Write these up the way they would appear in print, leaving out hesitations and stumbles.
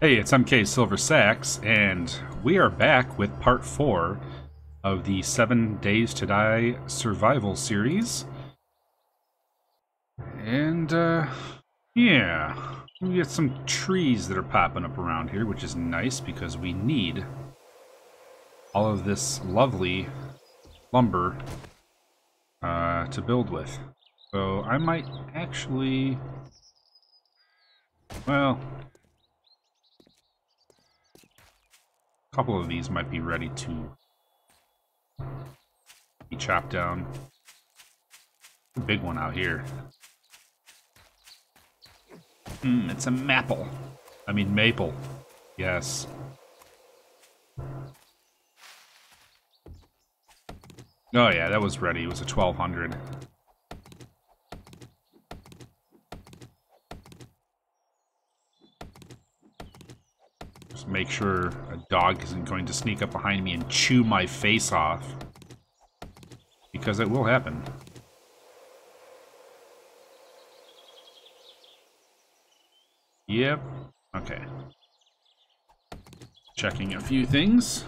Hey, it's MKSilverSax, and we are back with part 4 of the 7 Days to Die survival series. And, yeah, we get some trees that are popping up around here, which is nice because we need all of this lovely lumber to build with. So I might actually, well, a couple of these might be ready to be chopped down. A big one out here. It's a maple. I mean maple. Yes. Oh yeah, that was ready. It was a 1200. Just make sure a dog isn't going to sneak up behind me and chew my face off. Because it will happen. Yep. Okay. Checking a few things.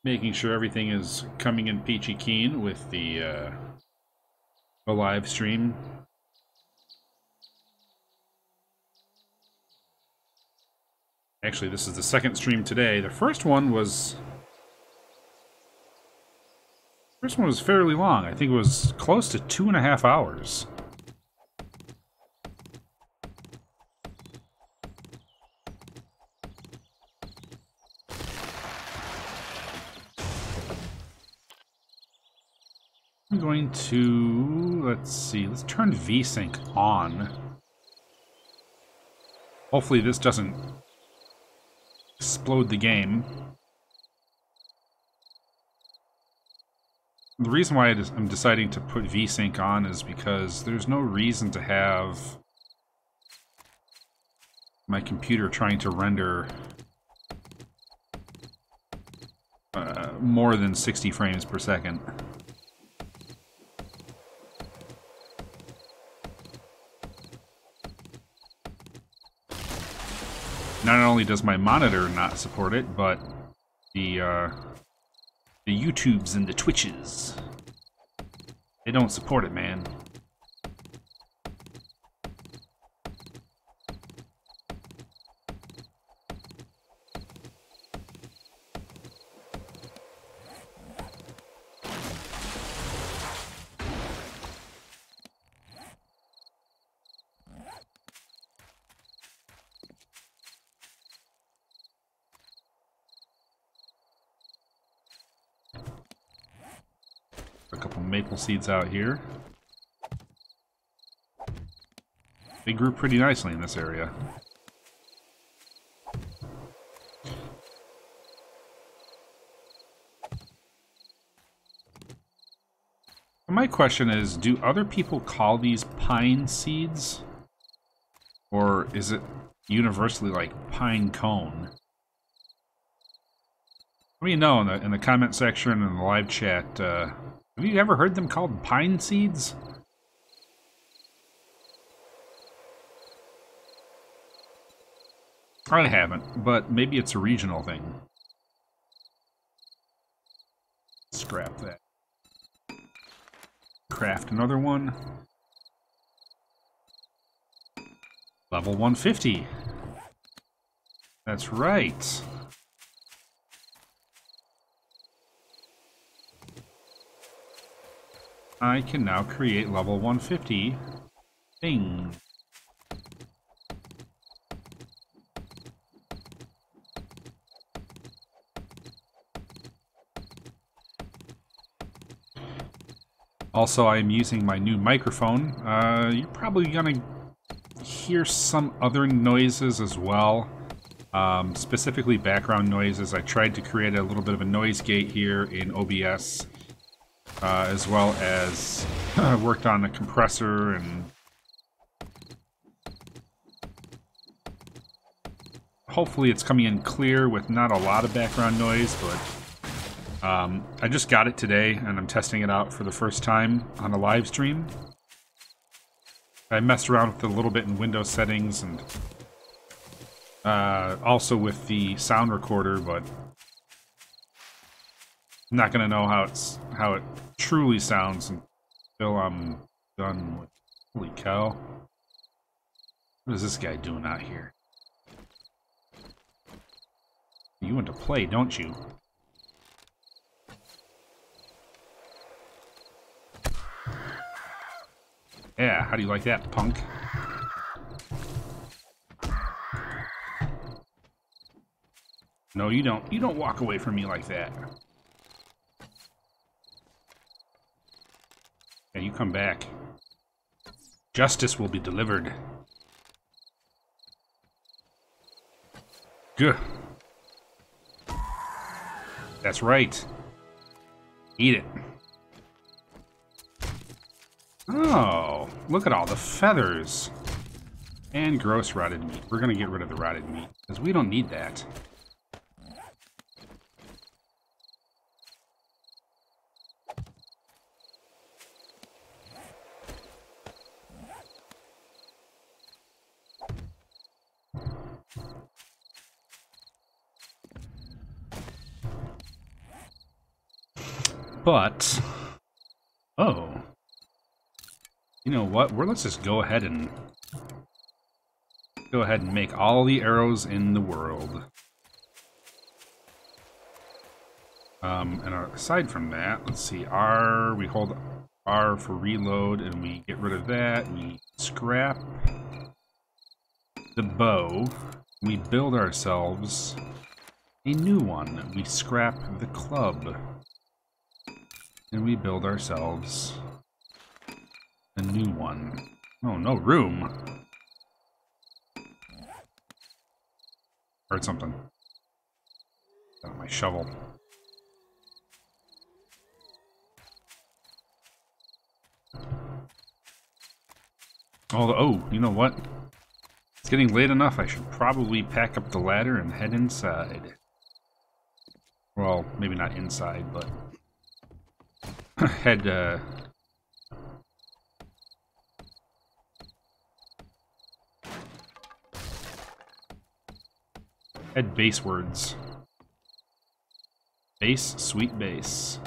Making sure everything is coming in peachy keen with the live stream. Actually, this is the second stream today. The first one was fairly long. I think it was close to 2.5 hours. I'm going to, let's see, let's turn VSync on. Hopefully this doesn't explode the game. The reason why I'm deciding to put VSync on is because there's no reason to have my computer trying to render more than 60 frames per second. Not only does my monitor not support it, but the YouTubes and the Twitches, they don't support it, man. A couple maple seeds out here. They grew pretty nicely in this area. My question is, do other people call these pine seeds? Or is it universally like pine cone? Let me know in the comment section and in the live chat. Have you ever heard them called pine seeds? I haven't, but maybe it's a regional thing. Scrap that. Craft another one. Level 150. That's right. I can now create level 150 things. Also, I'm using my new microphone. You're probably gonna hear some other noises as well. Specifically background noises. I tried to create a little bit of a noise gate here in OBS. As well as worked on a compressor and hopefully it's coming in clear with not a lot of background noise, but I just got it today and I'm testing it out for the first time on a live stream. I messed around with it a little bit in Windows settings and Also with the sound recorder, but I'm not gonna know how it truly sounds until I'm done with. Holy cow! What is this guy doing out here? You want to play, don't you? Yeah, how do you like that, punk? No, you don't. You don't walk away from me like that. Yeah, you come back. Justice will be delivered. Gah. That's right. Eat it. Oh, look at all the feathers. And gross rotted meat. We're gonna get rid of the rotted meat, because we don't need that. But, oh, you know what? Let's just go ahead and make all the arrows in the world. And aside from that, let's see. We hold R for reload, and we get rid of that. We scrap the bow. We build ourselves a new one. We scrap the club. And we build ourselves a new one. Oh, no room. Heard something. Got my shovel. Oh, you know what? It's getting late enough. I should probably pack up the ladder and head inside. Well, maybe not inside, but head basewards. Base, sweet base.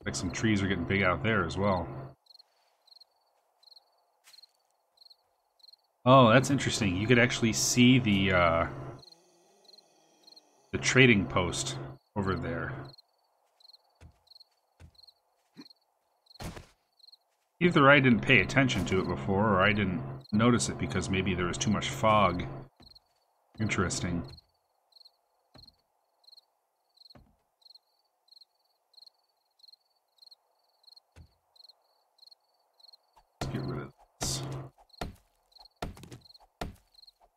Like some trees are getting big out there as well. Oh, that's interesting. You could actually see the trading post over there. Either I didn't pay attention to it before, or I didn't notice it because maybe there was too much fog. Interesting. Let's get rid of this.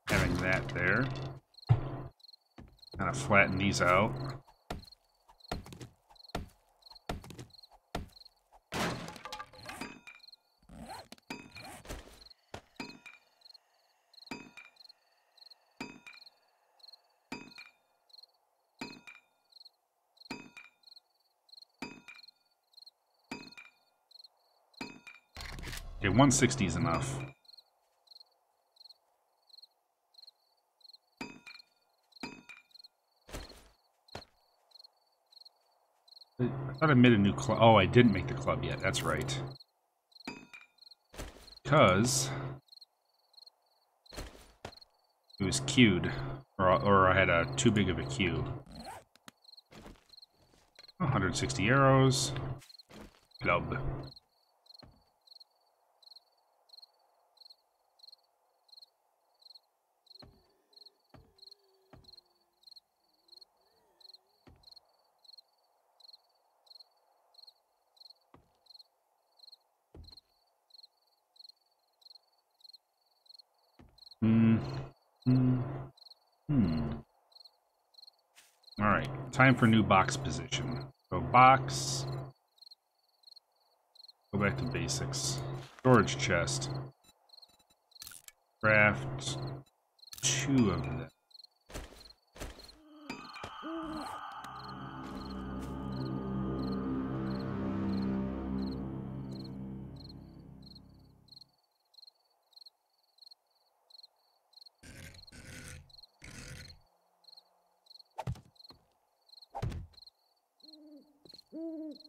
Having that there. Kind of flatten these out. Okay, 160 is enough. I thought I made a new club. Oh, I didn't make the club yet. That's right. Because it was queued, or I had too big of a queue. 160 arrows. Club. Hmm. Hmm. Hmm. Alright, time for new box position. So box. Go back to basics. Storage chest. Craft 2 of them.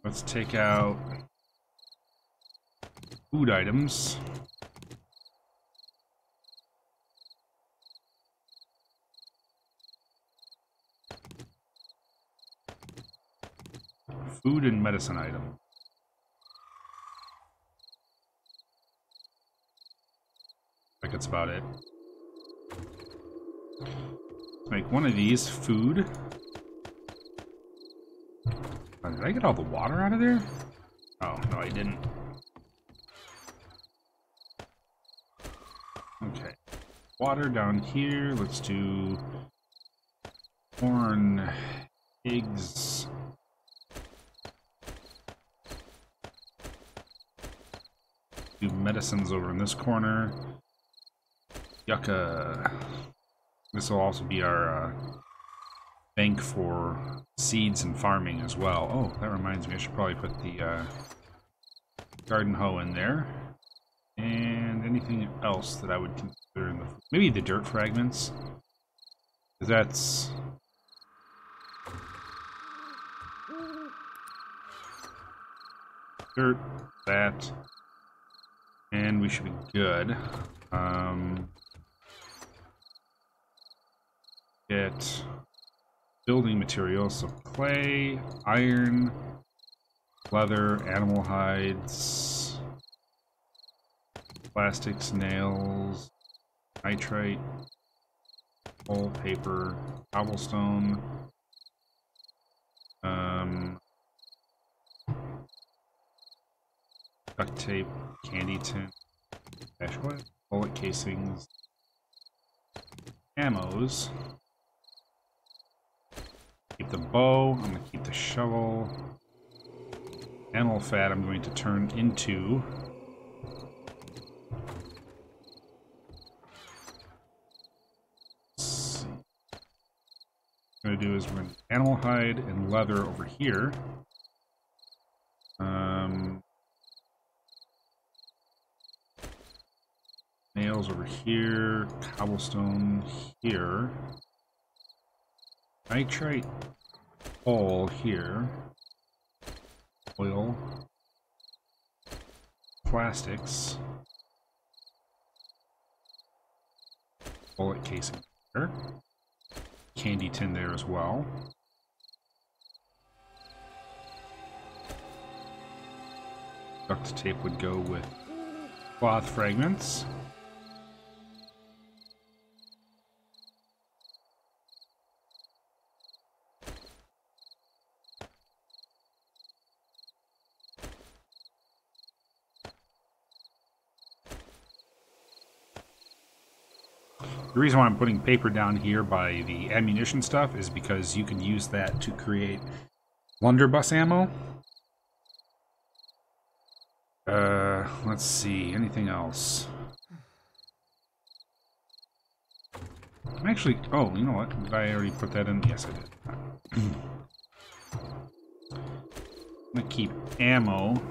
Let's take out food items. Food and medicine item. I think that's about it. Make one of these food. Oh, did I get all the water out of there? Oh, no, I didn't. Okay. Water down here. Let's do corn, eggs. Do medicines over in this corner. Yucca. This will also be our bank for seeds and farming as well. Oh, that reminds me, I should probably put the garden hoe in there. And anything else that I would consider in the... Maybe the dirt fragments. Because that's... dirt, that. And we should be good. Get building materials, so clay, iron, leather, animal hides, plastics, nails, nitrite, coal, paper, cobblestone, duct tape, candy tin, ash oil, bullet casings, ammos. Keep the bow, I'm going to keep the shovel. Animal fat I'm going to turn into... Let's see. What I'm going to do is we're going to animal hide and leather over here. Nails over here, cobblestone here. Nitrite coal here. Oil. Plastics. Bullet casing there. Candy tin there as well. Duct tape would go with cloth fragments. The reason why I'm putting paper down here by the ammunition stuff is because you can use that to create blunderbuss ammo. Let's see, anything else? I'm actually, oh, you know what? Did I already put that in? Yes, I did. I'm gonna keep ammo,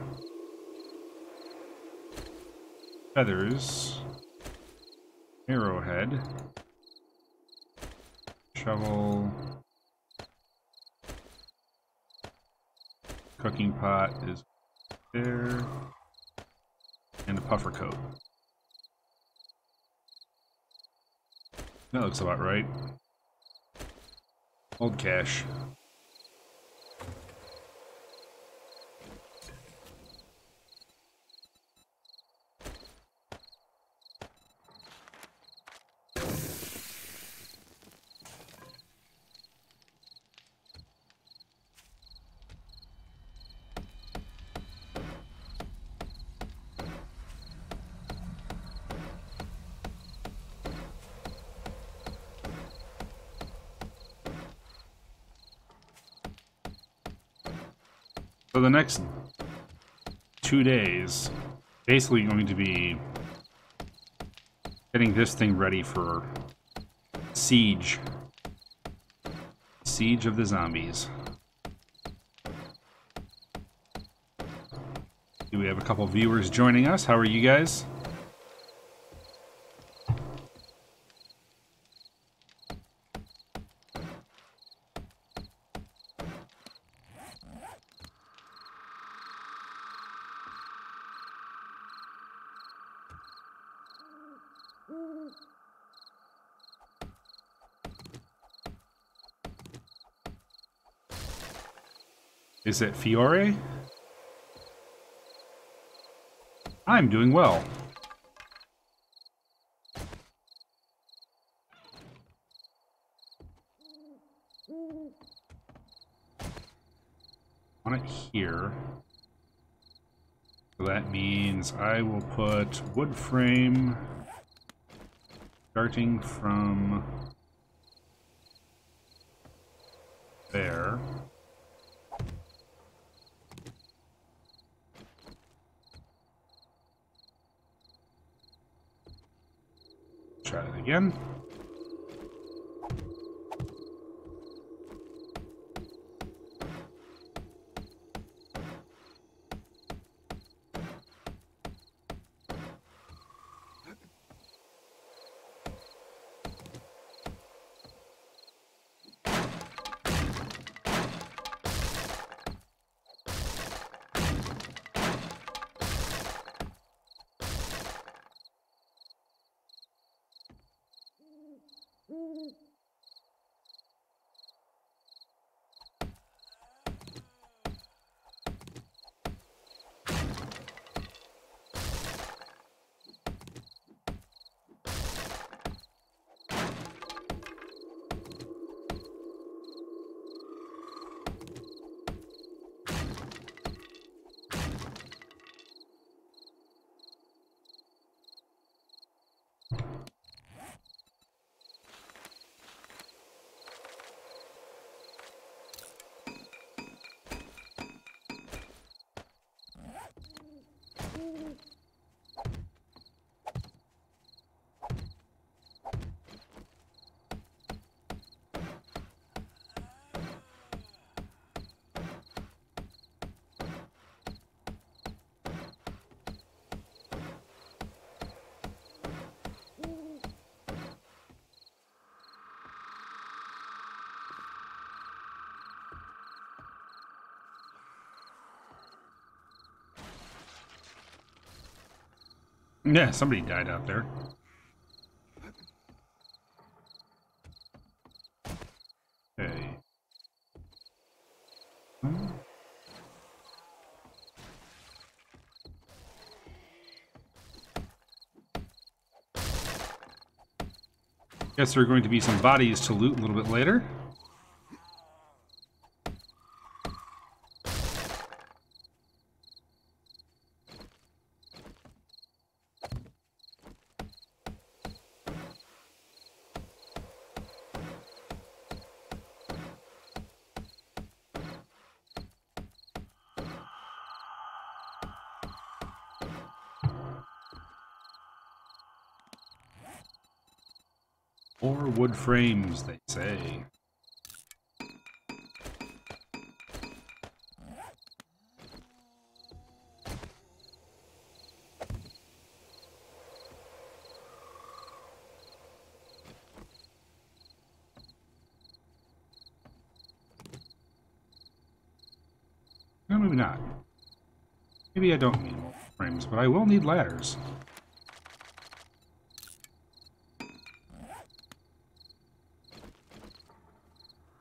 feathers, arrowhead, shovel, cooking pot is there, and a puffer coat. That looks about right. Old cache. So the next 2 days, basically going to be getting this thing ready for siege. Siege of the zombies. We have a couple viewers joining us. How are you guys? Is it Fiore? I'm doing well. On it here. So that means I will put wood frame starting from there. Try it again. Yeah, somebody died out there. Okay. Guess there are going to be some bodies to loot a little bit later. Or wood frames, they say. No, maybe not. Maybe I don't need wood frames, but I will need ladders.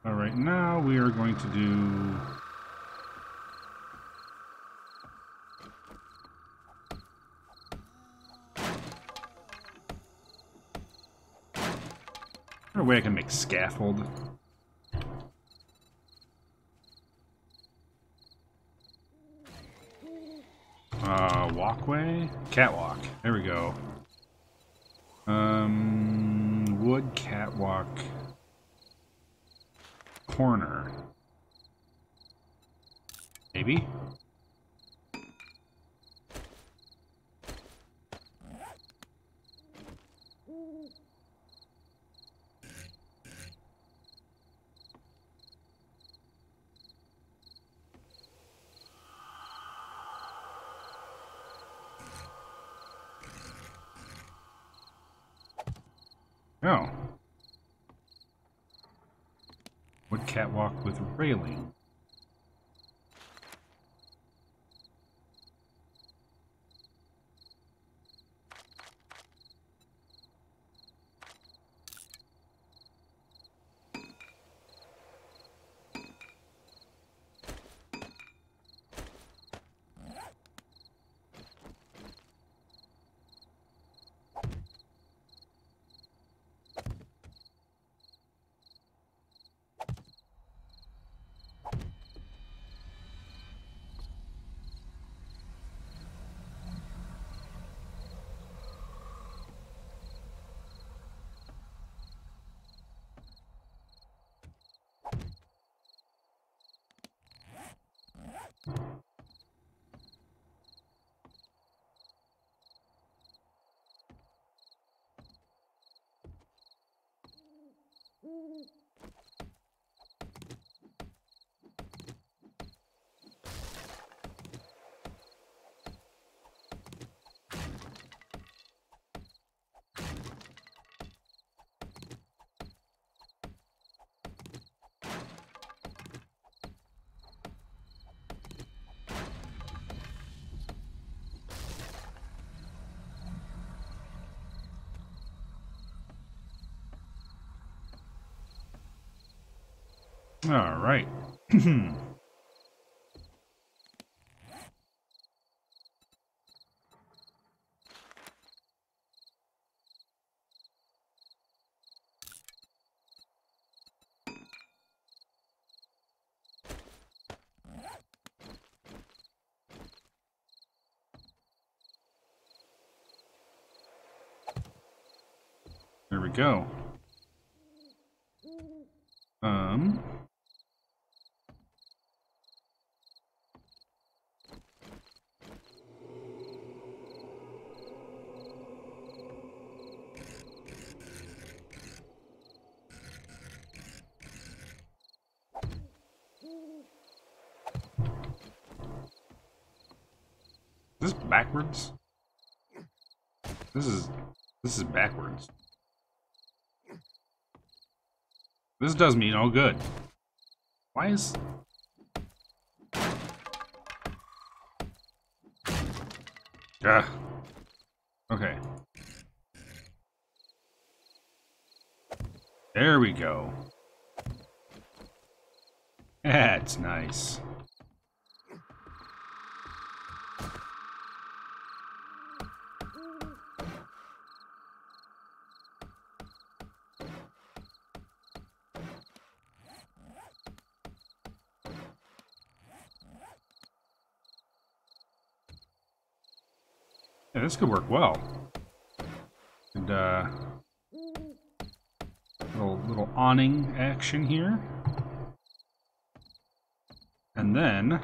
Alright, now we are going to do... Is there a way I can make scaffold? Walkway? Catwalk. There we go. Wood catwalk. Corner. Maybe? Oh. Wood catwalk with railing. All right. There we go. Is this backwards? This is backwards. This does me no good. Why is... Ah. Okay. There we go. That's nice. Yeah, this could work well. And little awning action here. And then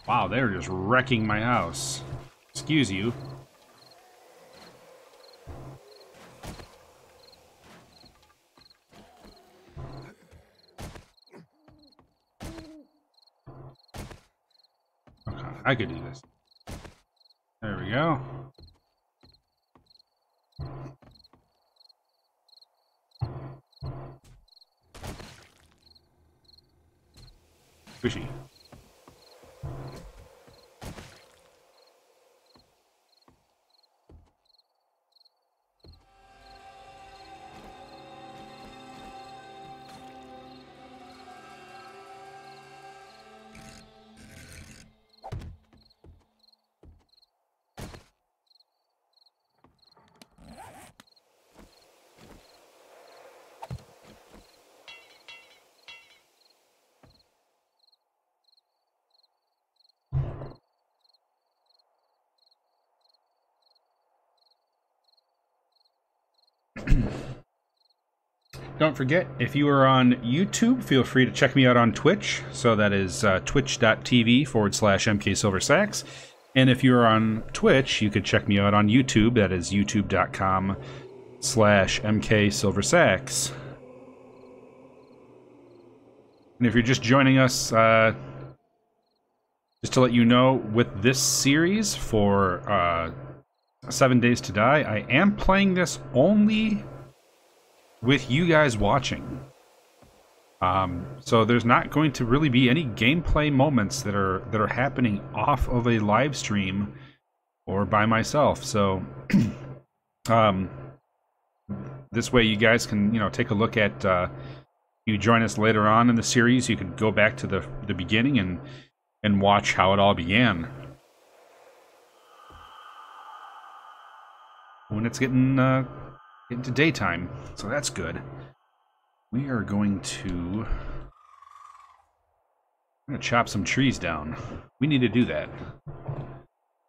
wow, they're just wrecking my house. Excuse you. Okay, I could do this. There we go. Fishy. Don't forget, if you are on YouTube, feel free to check me out on Twitch. So that is twitch.tv/MKSilverSax. And if you're on Twitch, you could check me out on YouTube. That is youtube.com/MKSilverSax. And if you're just joining us, just to let you know, with this series for 7 Days to Die, I am playing this only with you guys watching. So there's not going to really be any gameplay moments that are happening off of a live stream or by myself. So this way you guys can, you know, take a look at you join us later on in the series, you could go back to the beginning and watch how it all began. When it's getting into daytime, so that's good. We are going to chop some trees down. We need to do that.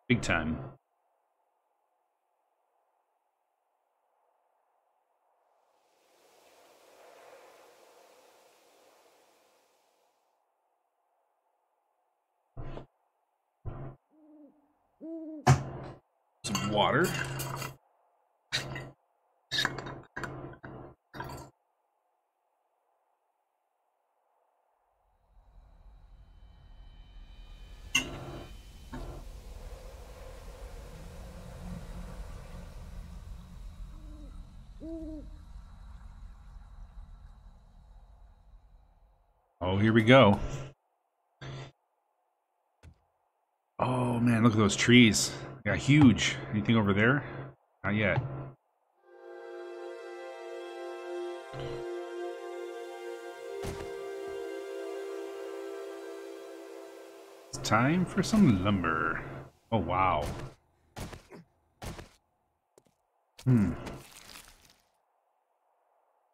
Big time. Some water. Oh, here we go. Oh man, look at those trees. They got huge. Anything over there? Not yet. It's time for some lumber. Oh wow.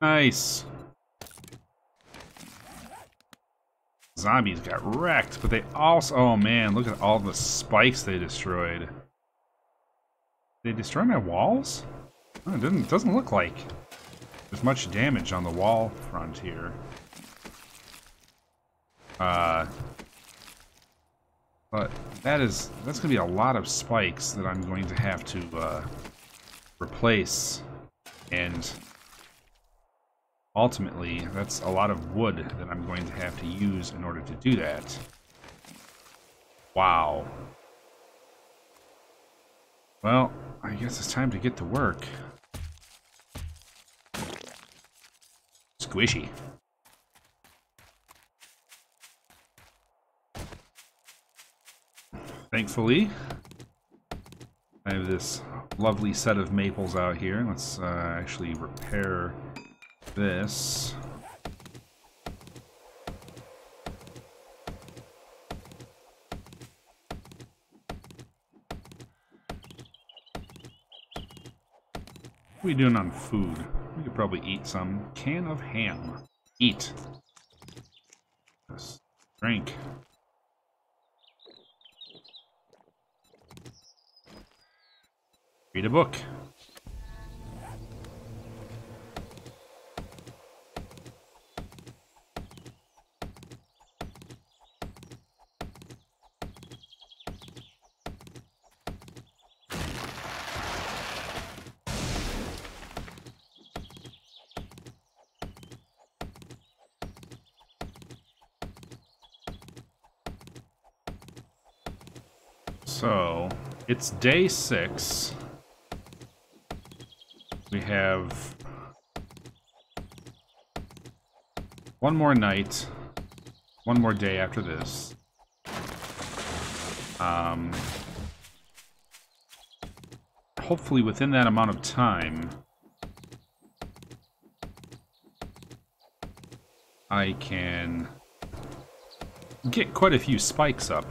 Nice. Zombies got wrecked, but they also... Oh man, look at all the spikes they destroyed. Did they destroy my walls? Oh, it doesn't look like there's much damage on the wall front here. But that's gonna be a lot of spikes that I'm going to have to replace, and ultimately that's a lot of wood that I'm going to have to use in order to do that. Wow. Well, I guess it's time to get to work. Squishy. Thankfully, I have this lovely set of maples out here. Let's actually repair this. What are we doing on food? We could probably eat some. Can of ham. Eat. Just drink. Read a book. So, it's day 6. We have one more night, one more day after this. Hopefully within that amount of time, I can get quite a few spikes up.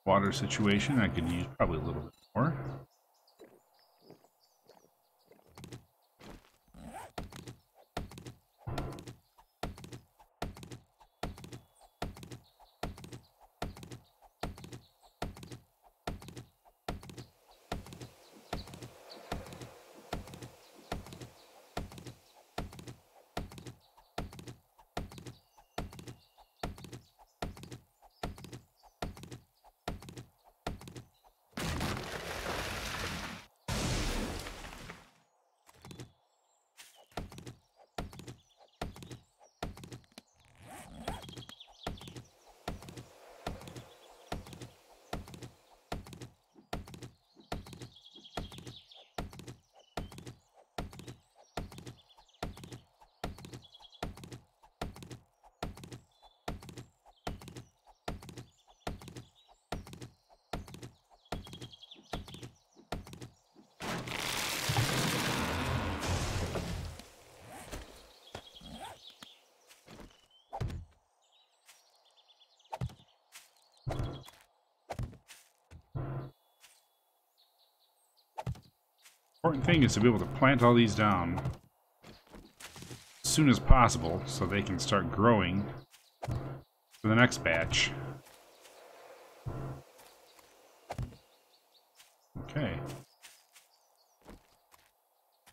Water situation, I could use probably a little bit more. Important thing is to be able to plant all these down as soon as possible so they can start growing for the next batch. Okay.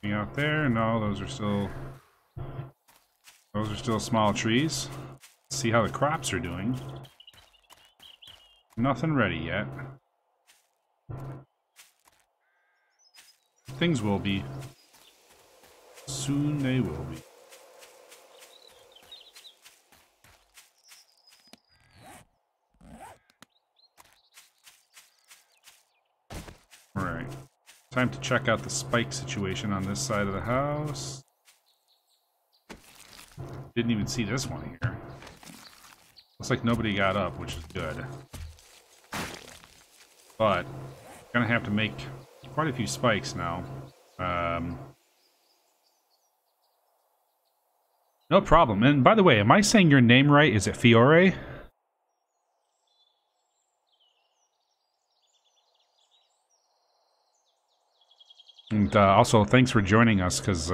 Anything out there? No, those are still small trees. Let's see how the crops are doing. Nothing ready yet. Things will be. Soon they will be. Alright. Time to check out the spike situation on this side of the house. Didn't even see this one here. Looks like nobody got up, which is good. But, gonna have to make quite a few spikes now. No problem. And by the way, am I saying your name right? Is it Fiore? And also, thanks for joining us, because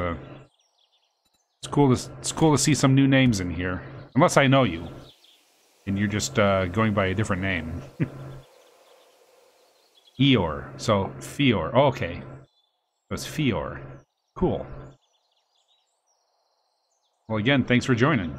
it's cool to see some new names in here. Unless I know you, and you're just going by a different name. Eeyore. So, Fior. Oh, okay. That's Fior. Cool. Well, again, thanks for joining.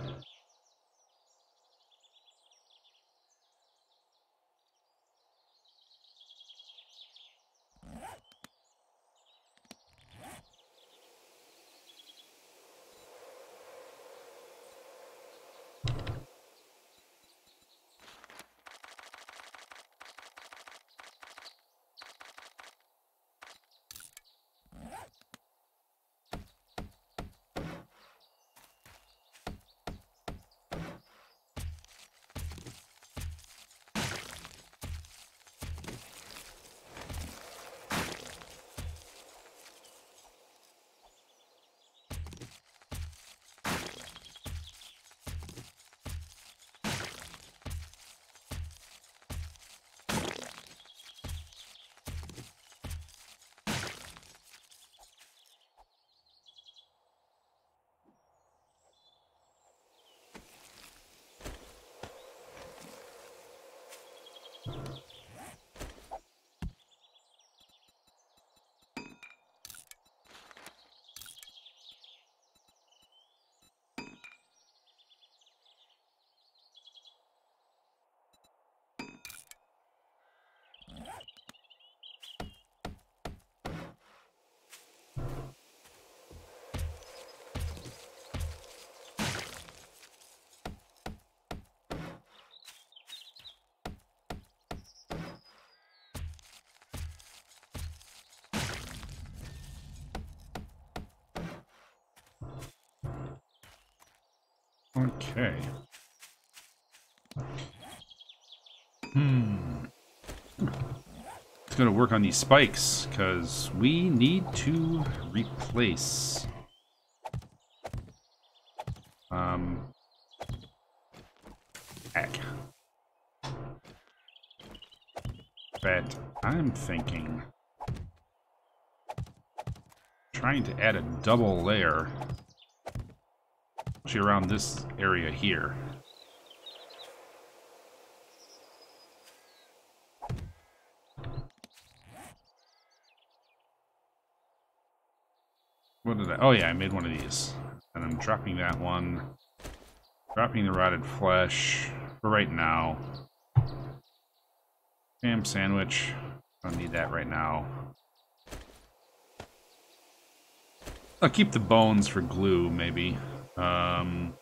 Okay. It's gonna work on these spikes, because we need to replace heck. But I'm thinking... trying to add a double layer, especially around this area here. What did I... oh yeah, I made one of these. And I'm dropping that one. Dropping the rotted flesh for right now. Ham sandwich. Don't need that right now. I'll keep the bones for glue, maybe. Other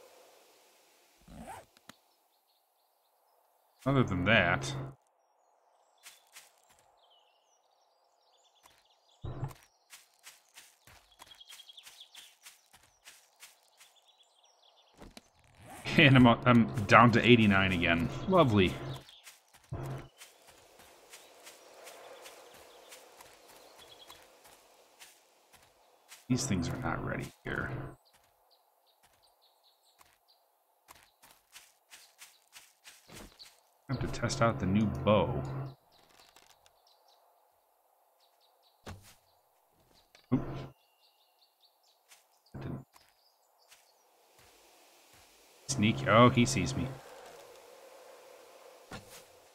than that... and I'm down to 89 again. Lovely. These things are not ready here. I have to test out the new bow. Oop. That didn't... sneak. Oh, he sees me.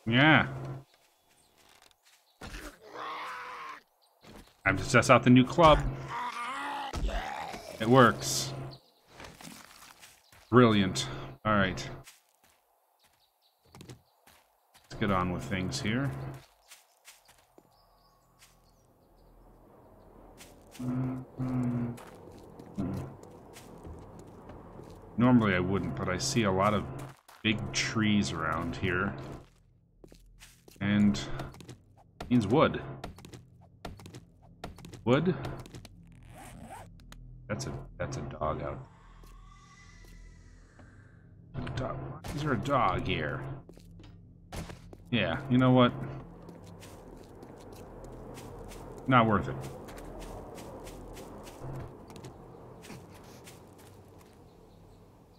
Yeah. I have to test out the new club. It works. Brilliant. Alright. Let's get on with things here. Normally I wouldn't, but I see a lot of big trees around here. And it means wood. Wood? That's a dog out. Dog. Is there a dog here? Yeah, you know what? Not worth it.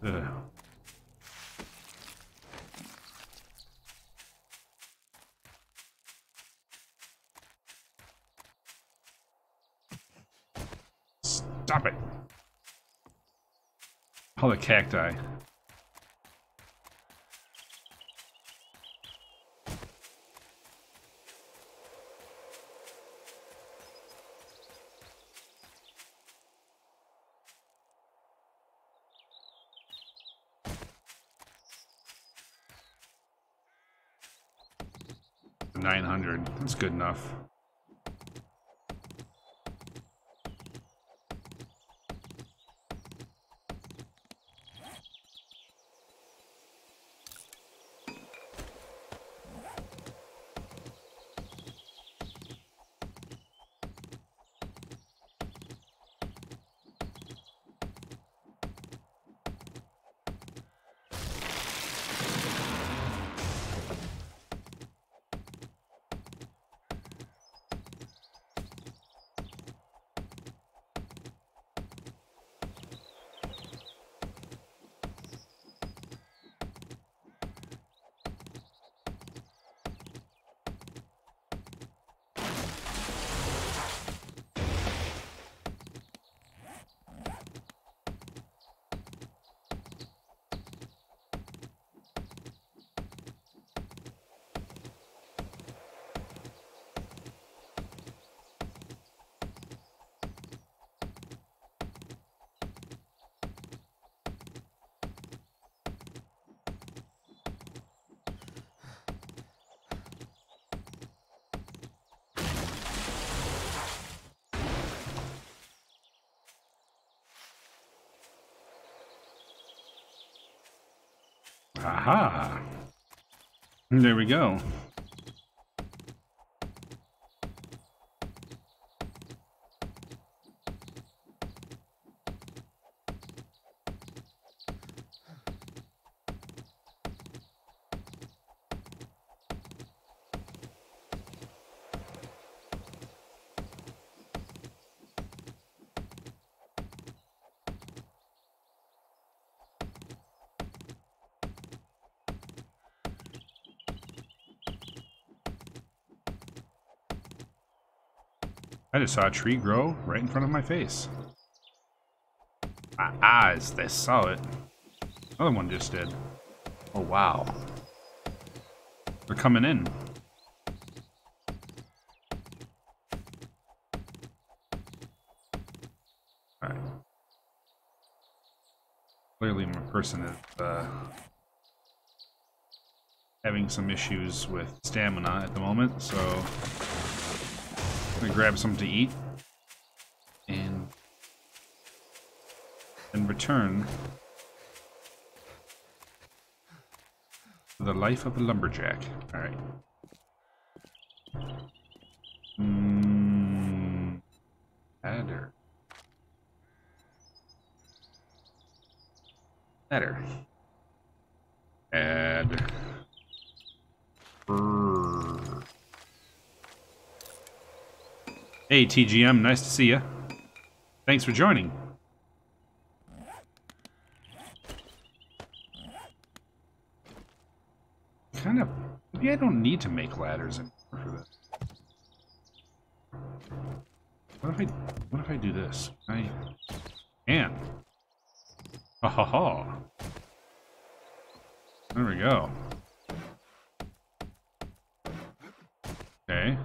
Ugh. Stop it. All the cacti. The 900. That's good enough. Aha! There we go. I just saw a tree grow right in front of my face. My eyes, they saw it. Another one just did. Oh, wow. They're coming in. Alright. Clearly my person is having some issues with stamina at the moment, so I'm gonna grab something to eat and then return to the life of a lumberjack. Alright. Adder. Adder. Add. Hey TGM, nice to see you. Thanks for joining. Kind of, maybe I don't need to make ladders anymore for this. What if I do this? I can. Ha ha ha. There we go. Okay.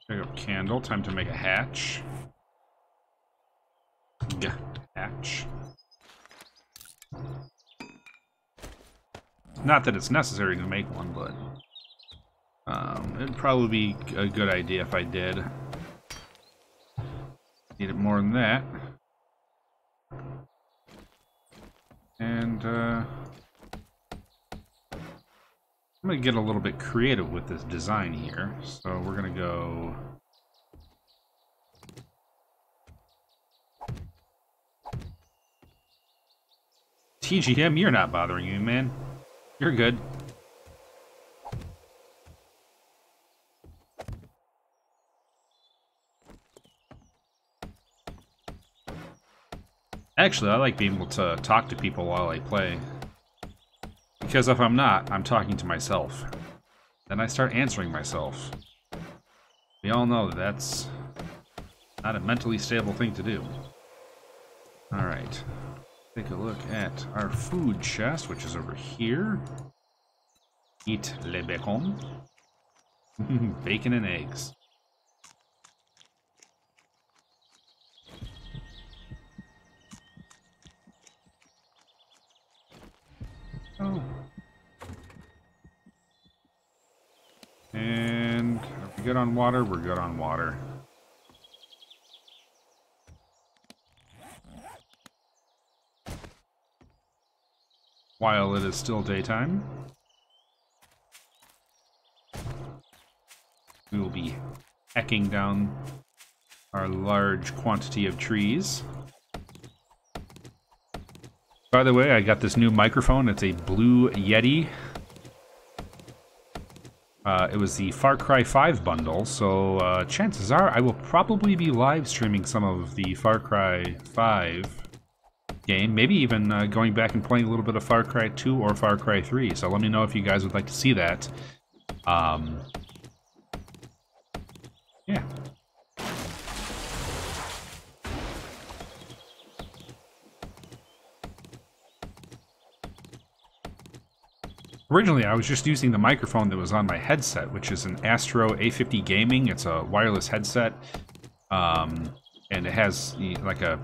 Pick up candle. Time to make a hatch. Yeah, hatch. Not that it's necessary to make one, but it'd probably be a good idea if I did. Need it more than that. And I'm gonna get a little bit creative with this design here. So we're gonna go TGM, you're not bothering you, man. You're good. Actually, I like being able to talk to people while I play. Because if I'm not, I'm talking to myself. Then I start answering myself. We all know that that's not a mentally stable thing to do. Alright. Take a look at our food chest, which is over here. Eat le bacon. Bacon and eggs. Oh. And are we good on water? We're good on water. While it is still daytime, we will be hacking down our large quantity of trees. By the way, I got this new microphone. It's a Blue Yeti. It was the Far Cry 5 bundle, so chances are I will probably be live streaming some of the Far Cry 5 game. Maybe even going back and playing a little bit of Far Cry 2 or Far Cry 3. So let me know if you guys would like to see that. Yeah. Originally, I was just using the microphone that was on my headset, which is an Astro A50 Gaming. It's a wireless headset, and it has like a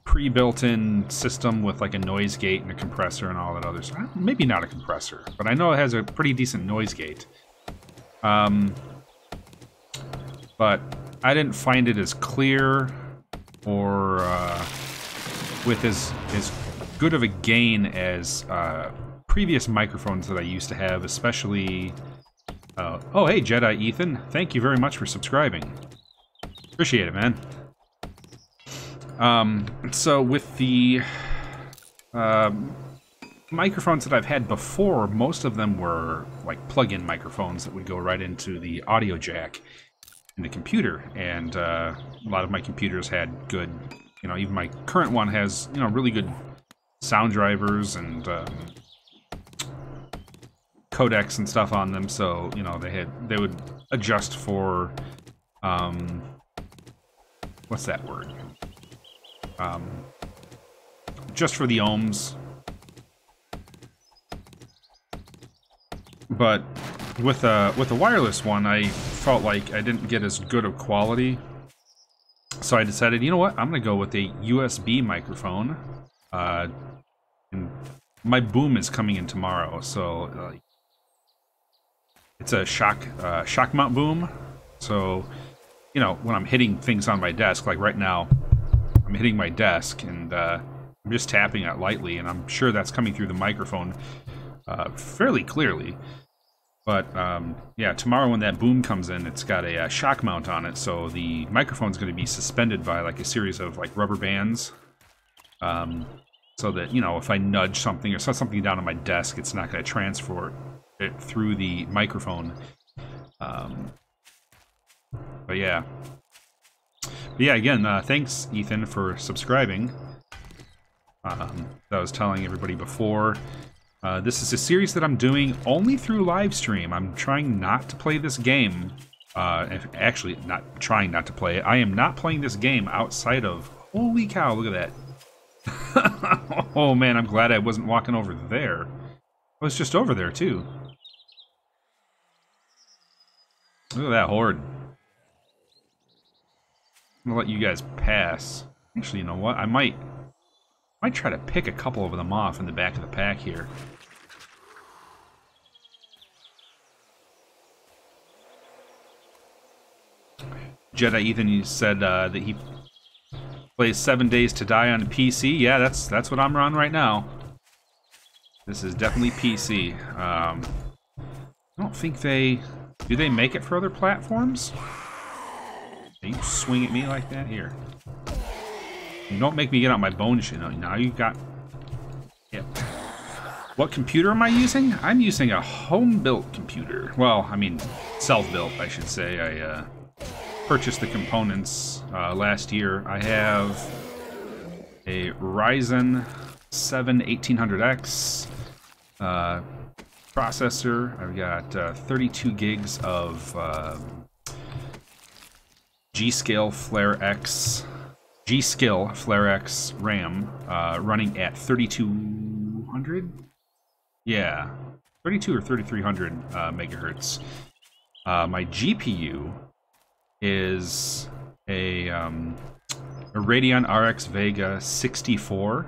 pre-built-in system with like a noise gate and a compressor and all that other stuff. Maybe not a compressor, but I know it has a pretty decent noise gate. But I didn't find it as clear or with as good of a gain as previous microphones that I used to have, especially... oh, hey, Jedi Ethan. Thank you very much for subscribing. Appreciate it, man. So with the microphones that I've had before, most of them were like plug-in microphones that would go right into the audio jack in the computer, and a lot of my computers had good, you know, even my current one has, you know, really good sound drivers and codecs and stuff on them, so, you know, they would adjust for What's that word? Just for the ohms. But with a wireless one, I felt like I didn't get as good of quality. So I decided, you know what, I'm gonna go with a USB microphone. And my boom is coming in tomorrow, so it's a shock mount boom. So, you know, when I'm hitting things on my desk, like right now, I'm hitting my desk and I'm just tapping it lightly, and I'm sure that's coming through the microphone fairly clearly. But yeah, tomorrow when that boom comes in, it's got a shock mount on it, so the microphone's going to be suspended by like a series of like rubber bands, so that, you know, if I nudge something or set something down on my desk, it's not going to transfer it through the microphone. But yeah, again, thanks Ethan for subscribing. I was telling everybody before. This is a series that I'm doing only through live stream. I'm trying not to play this game. Actually, not trying not to play it. I am not playing this game outside of... Holy cow, look at that. Oh man, I'm glad I wasn't walking over there. I was just over there, too. Look at that horde. I'm gonna let you guys pass. Actually, you know what? I might try to pick a couple of them off in the back of the pack here. Jedi Ethan, you said that he plays 7 Days to Die on PC. Yeah, that's what I'm on right now. This is definitely PC. I don't think they... Do they make it for other platforms? You swing at me like that? Here. Don't make me get out my bone shit. Now you got... Yep. What computer am I using? I'm using a home-built computer. Well, I mean, self-built, I should say. I purchased the components last year. I have a Ryzen 7 1800X processor. I've got 32 gigs of G-Skill Flare X RAM running at 3200? Yeah, 32 or 3300 megahertz. My GPU is a Radeon RX Vega 64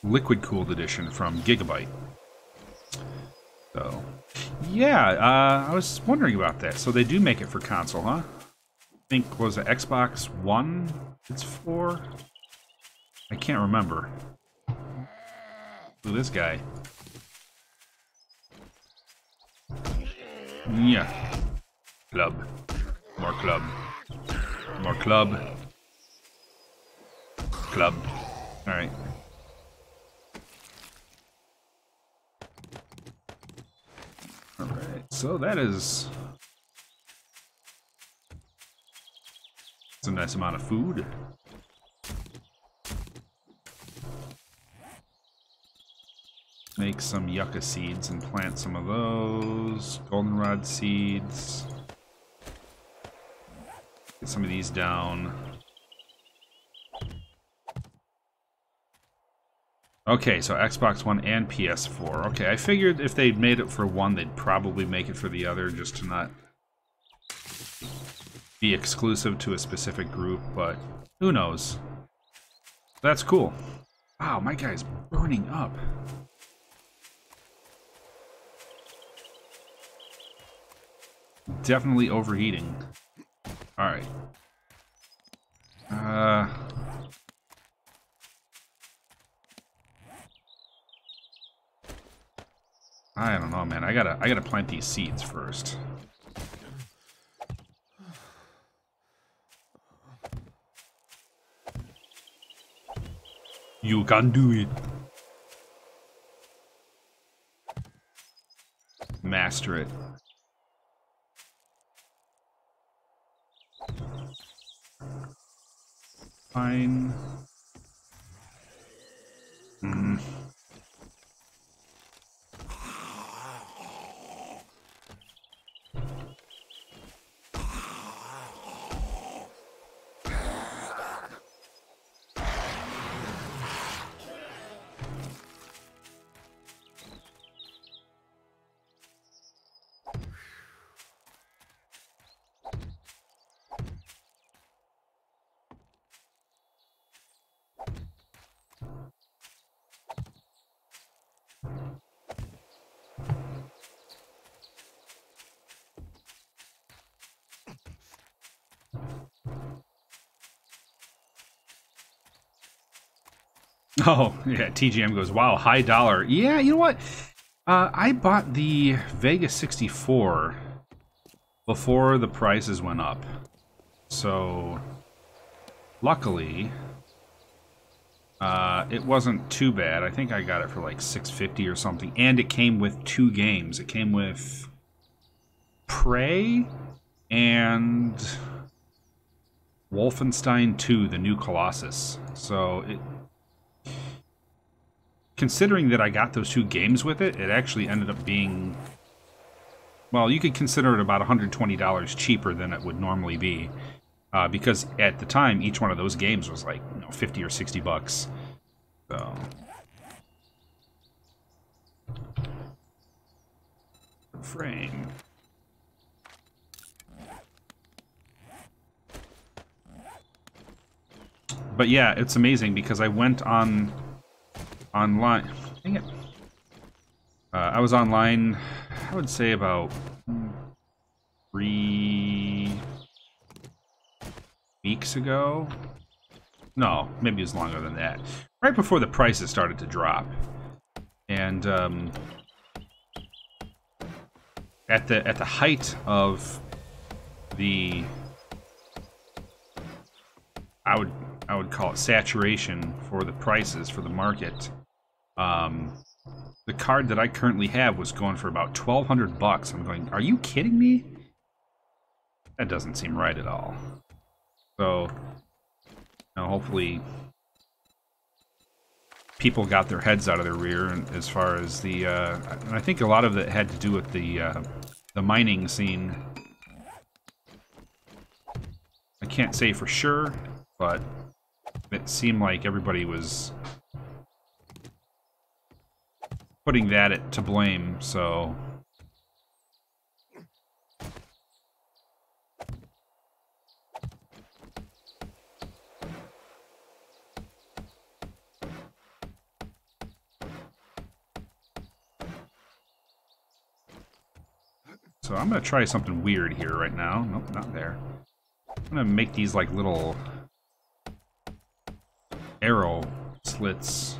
liquid-cooled edition from Gigabyte. So, yeah, I was wondering about that. So they do make it for console, huh? I think, was it Xbox One it's for? I can't remember. Look at this guy. Yeah. Club. More club. More club. Club. Alright. Alright, so that is... It's a nice amount of food. Make some yucca seeds and plant some of those. Goldenrod seeds. Get some of these down. Okay, so Xbox One and PS4. Okay, I figured if they made it for one, they'd probably make it for the other, just to not be exclusive to a specific group, but who knows? That's cool. Wow, my guy's burning up. Definitely overheating. Alright. I don't know, man. I gotta plant these seeds first. You can do it. Master it. Fine. Oh, yeah, TGM goes, wow, high dollar. Yeah, you know what? I bought the Vega 64 before the prices went up. So, luckily, it wasn't too bad. I think I got it for like $650 or something. And it came with 2 games. It came with Prey and Wolfenstein 2, The New Colossus. So, considering that I got those 2 games with it, it actually ended up being... Well, you could consider it about $120 cheaper than it would normally be. Because at the time, each one of those games was like, 50 or 60 bucks. So... frame. But yeah, it's amazing because I went online. Dang it. I was online, I would say about 3 weeks ago. No, maybe it was longer than that. Right before the prices started to drop. And at the height of the, I would call it saturation for the prices for the market. The card that I currently have was going for about 1,200 bucks. I'm going, are you kidding me? That doesn't seem right at all. So, hopefully people got their heads out of their rear as far as the, and I think a lot of it had to do with the mining scene. I can't say for sure, but it seemed like everybody was putting that to blame, so... So I'm going to try something weird here right now. Nope, not there. I'm going to make these like little arrow slits.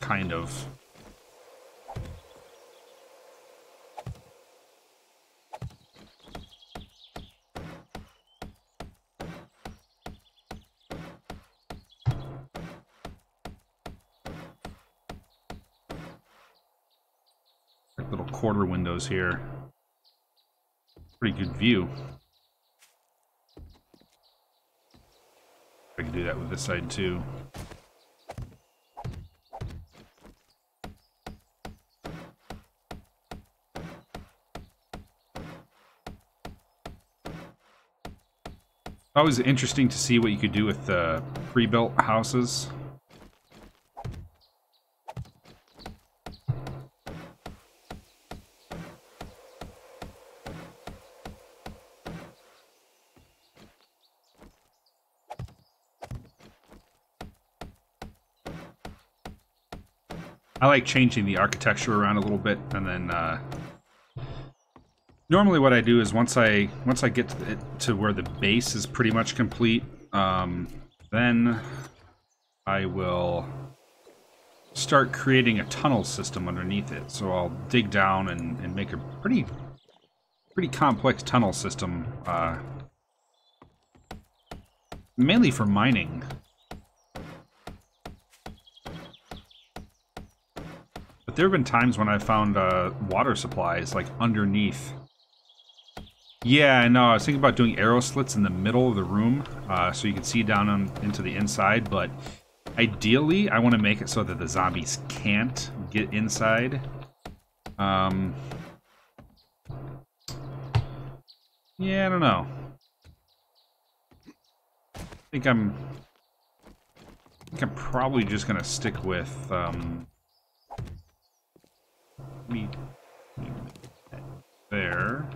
Kind of. Like little quarter windows here. Pretty good view. I can do that with this side too. Always interesting to see what you could do with pre-built houses. I like changing the architecture around a little bit, and then normally what I do is once I get to where the base is pretty much complete, then I will start creating a tunnel system underneath it. So I'll dig down and make a pretty complex tunnel system, mainly for mining. But there have been times when I found water supplies like underneath. Yeah, I know. I was thinking about doing arrow slits in the middle of the room, so you can see down into the inside, but ideally I want to make it so that the zombies can't get inside. Yeah, I don't know. I think I'm probably just gonna stick with me there.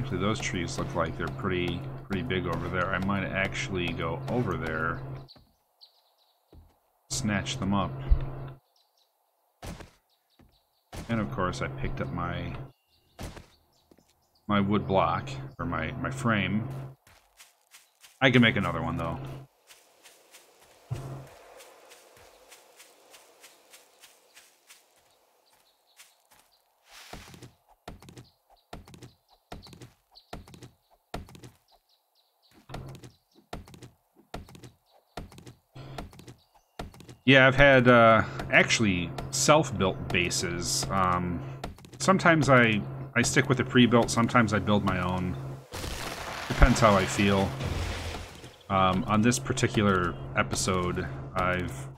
Actually, those trees look like they're pretty big over there. I might actually go over there, snatch them up. And of course, I picked up my wood block, or my frame. I can make another one, though. Yeah, I've had, actually, self-built bases. Sometimes I stick with the pre-built, sometimes I build my own. Depends how I feel. On this particular episode, I've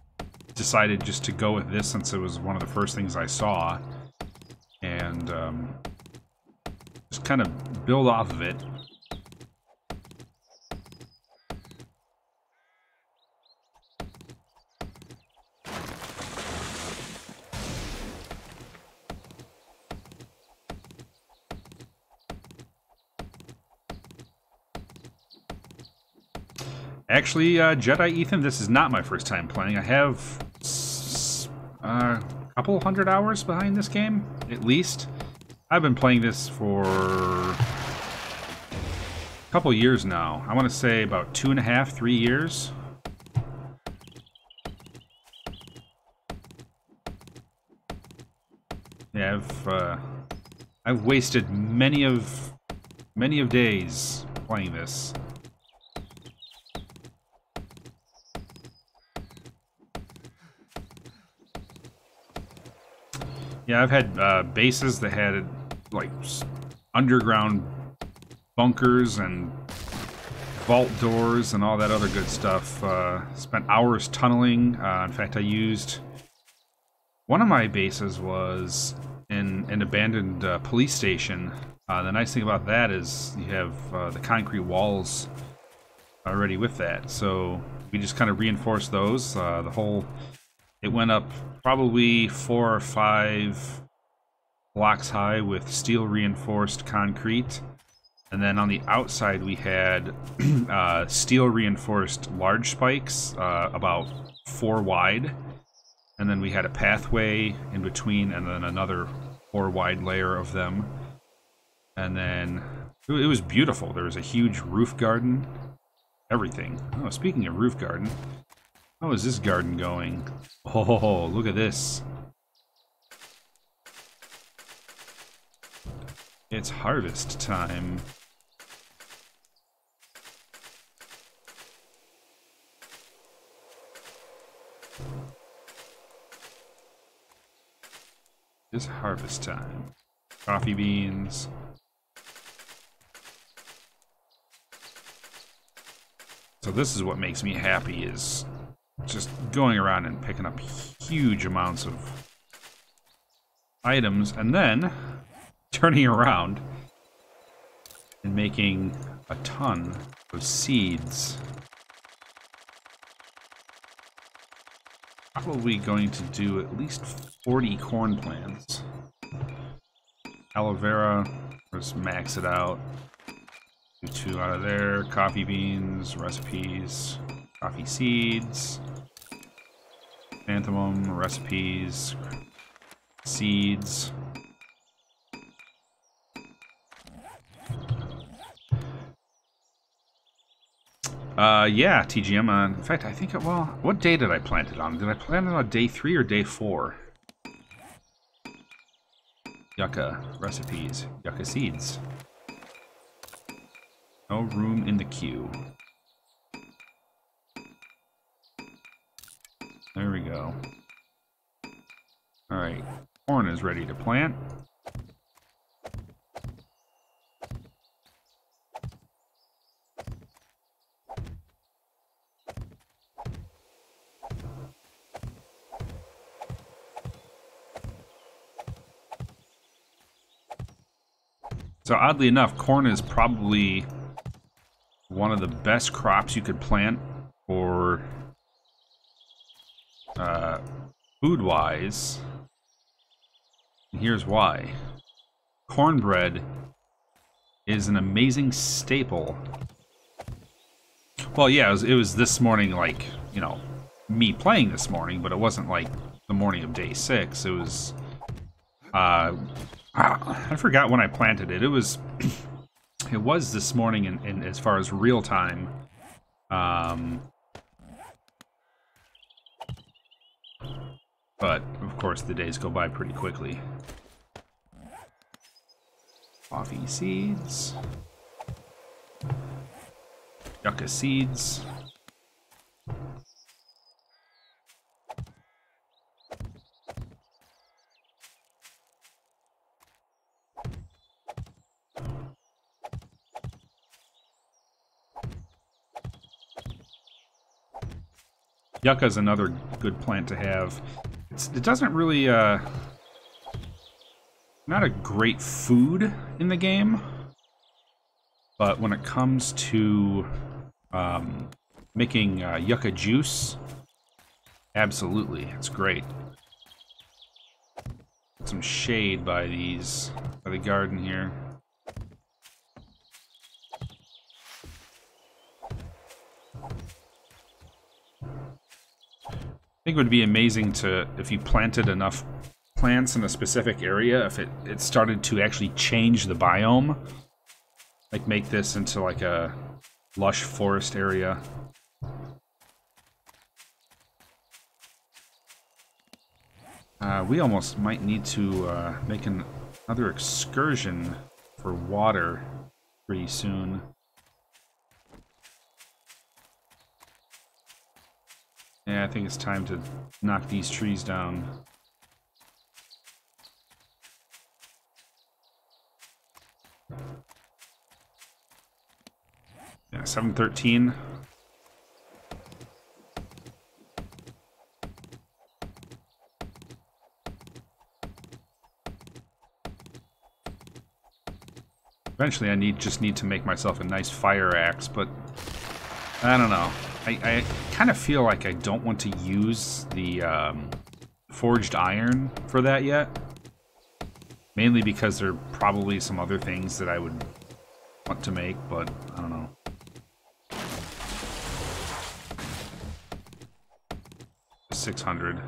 decided just to go with this since it was one of the first things I saw. And, just kind of build off of it. Actually, Jedi Ethan, this is not my first time playing. I have a couple hundred hours behind this game, at least. I've been playing this for a couple years now. I want to say about 2.5, 3 years. Yeah, I've wasted many of days playing this. Yeah, I've had bases that had like underground bunkers and vault doors and all that other good stuff. Spent hours tunneling. In fact, I used one of my bases was in an abandoned police station. The nice thing about that is you have the concrete walls already with that, so we just kind of reinforced those. The whole it went up probably 4 or 5 blocks high with steel reinforced concrete. And then on the outside we had steel reinforced large spikes, about 4 wide. And then we had a pathway in between and then another 4 wide layer of them. And then it was beautiful. There was a huge roof garden. Everything. Oh, speaking of roof garden. How is this garden going? Oh, look at this. It's harvest time. It's harvest time. Coffee beans. So this is what makes me happy, is just going around and picking up huge amounts of items and then turning around and making a ton of seeds. Probably going to do at least 40 corn plants. Aloe vera, let's max it out. Do 2 out of there. Coffee beans, recipes, coffee seeds, chrysanthemum, recipes, seeds. Yeah, TGM. In fact, I think, well, what day did I plant it on? Did I plant it on day 3 or day 4? Yucca recipes, yucca seeds. No room in the queue. There we go. Alright, corn is ready to plant. So oddly enough, corn is probably one of the best crops you could plant for food-wise. And here's why. Cornbread is an amazing staple. Well, yeah, it was this morning, like, you know, me playing this morning, but it wasn't like the morning of day 6. It was, I forgot when I planted it. It was, it was this morning in as far as real time. But, of course, the days go by pretty quickly. Coffee seeds. Yucca seeds. Yucca is another good plant to have. It doesn't really, not a great food in the game, but when it comes to making yucca juice, absolutely, it's great. Put some shade by the garden here. I think it would be amazing if you planted enough plants in a specific area, if it started to actually change the biome. Like make this into like a lush forest area. We almost might need to make another excursion for water pretty soon. Yeah, I think it's time to knock these trees down. Yeah, 713. Eventually I just need to make myself a nice fire axe, but I don't know. I kind of feel like I don't want to use the forged iron for that yet. Mainly because there are probably some other things that I would want to make, but I don't know. $600.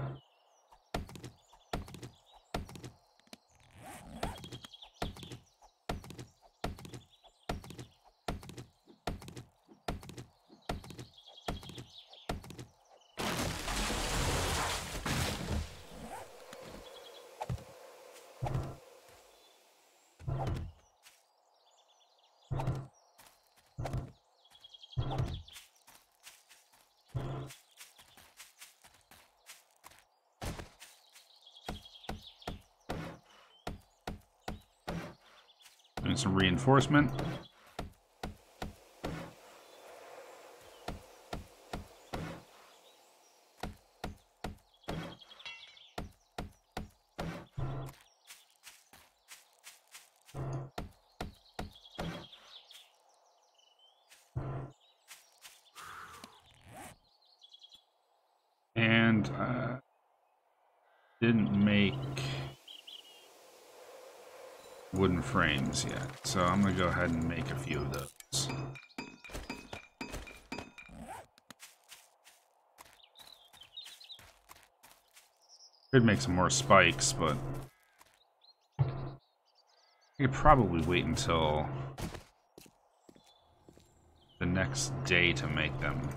Doing some reinforcement. And didn't make wooden frames yet, so I'm gonna go ahead and make a few of those. Could make some more spikes, but I could probably wait until the next day to make them.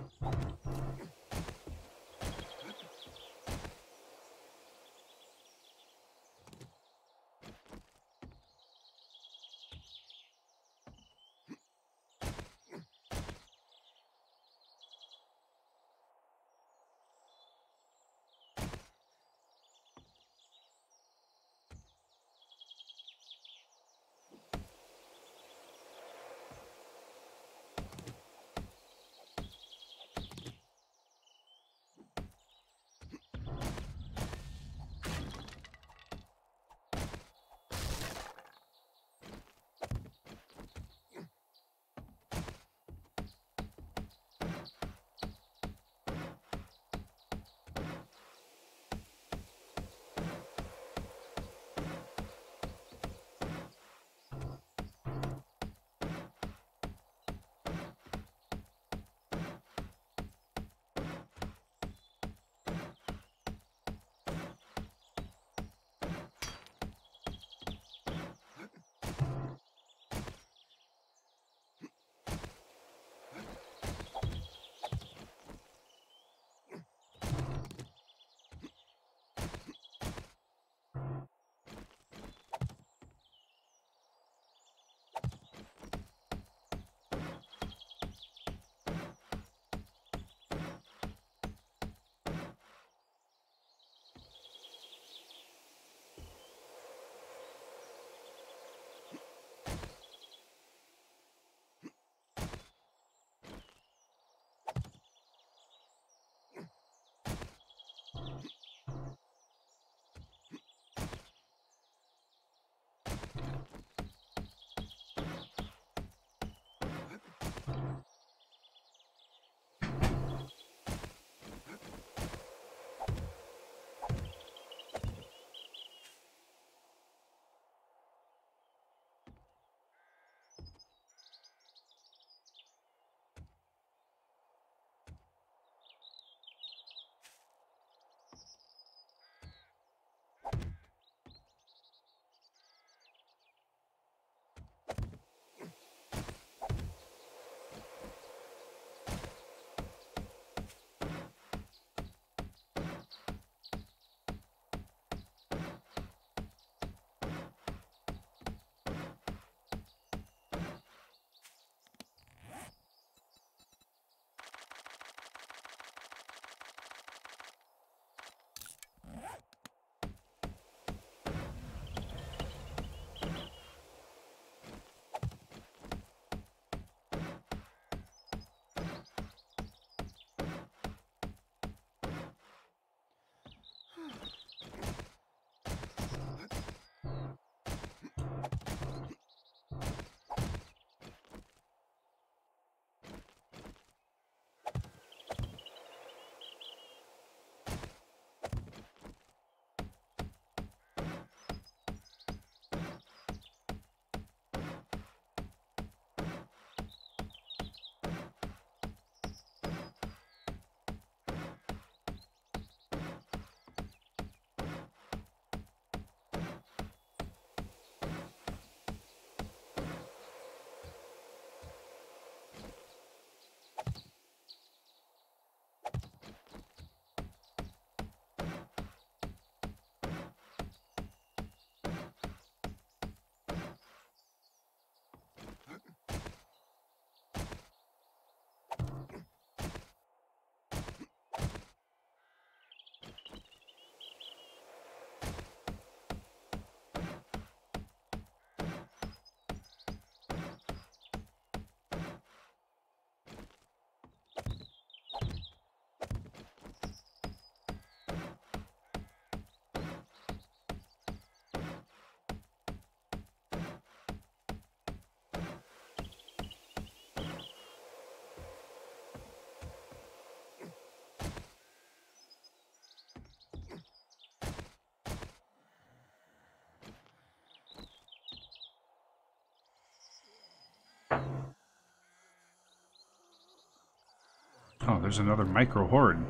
Oh, there's another micro horde.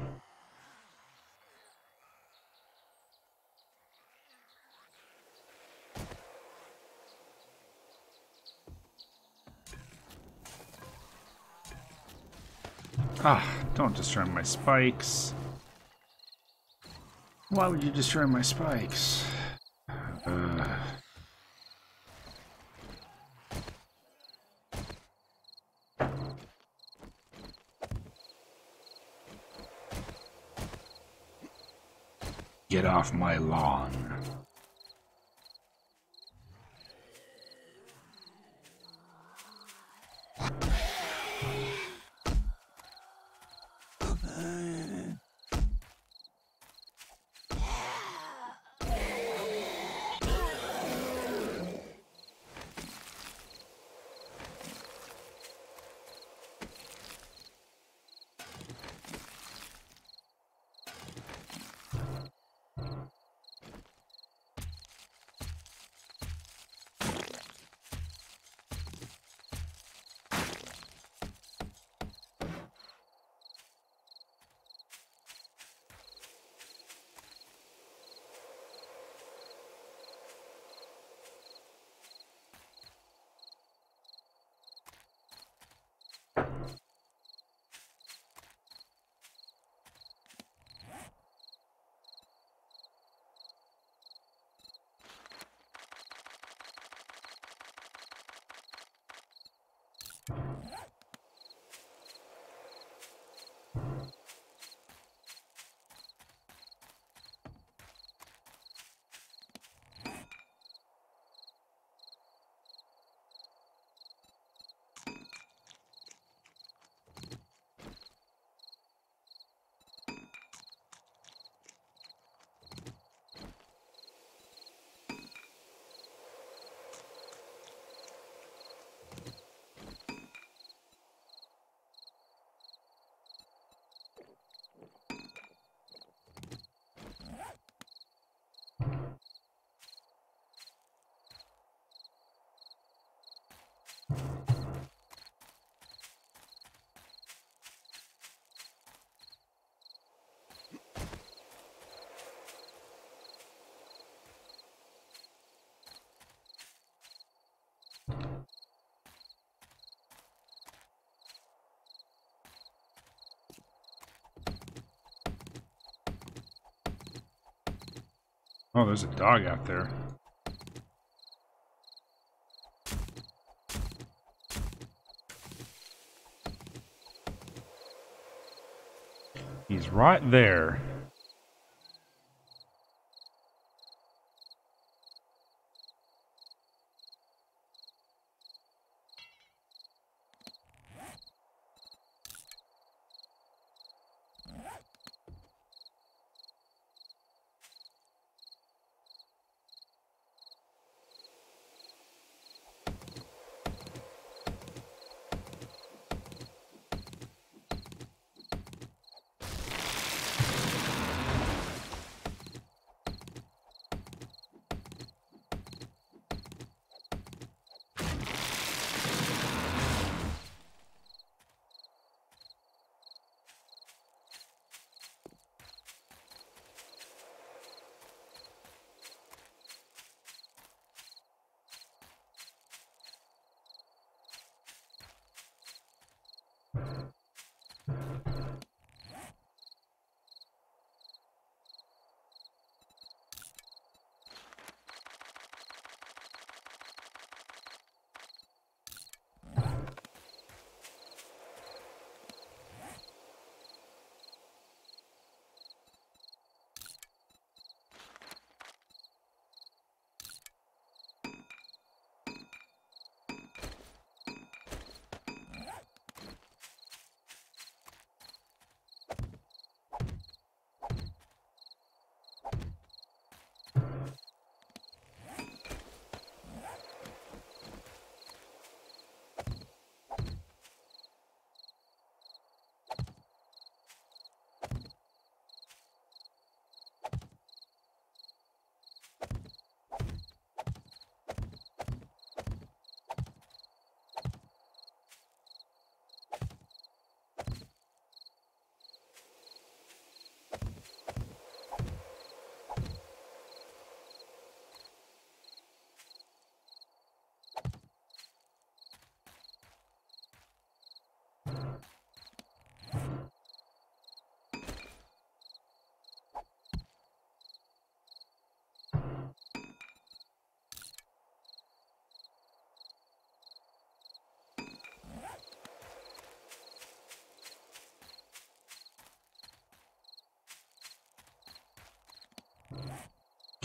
Ah, don't destroy my spikes. Why would you destroy my spikes? Get off my lawn. Oh, there's a dog out there. He's right there.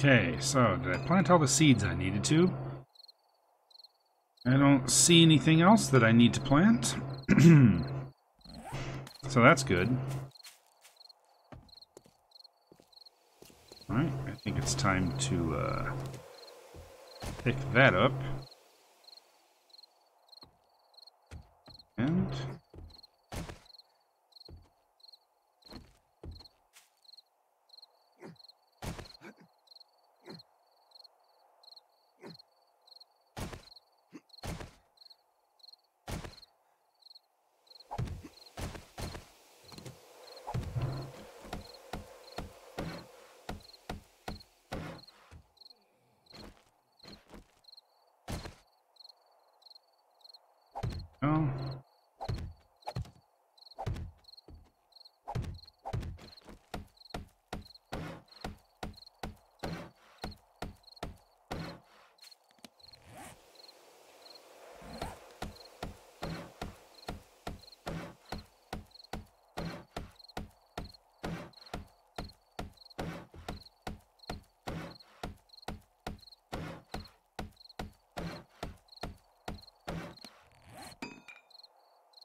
Okay, so did I plant all the seeds I needed to? I don't see anything else that I need to plant. So that's good. Alright, I think it's time to pick that up. And... oh.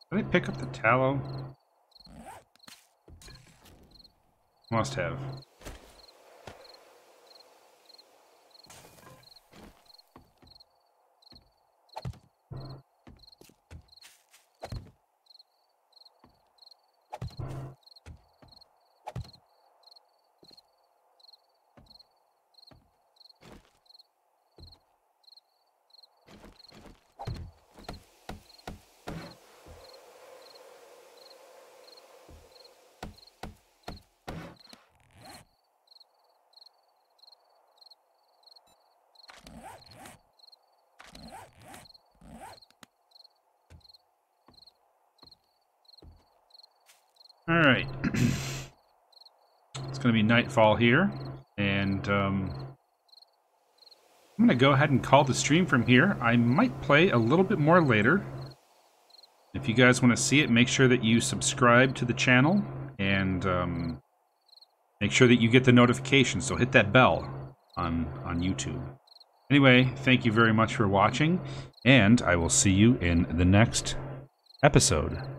Did I pick up the tallow? Must have. Alright. It's going to be nightfall here, and I'm going to go ahead and call the stream from here. I might play a little bit more later. If you guys want to see it, make sure that you subscribe to the channel, and make sure that you get the notifications, so hit that bell on YouTube. Anyway, thank you very much for watching, and I will see you in the next episode.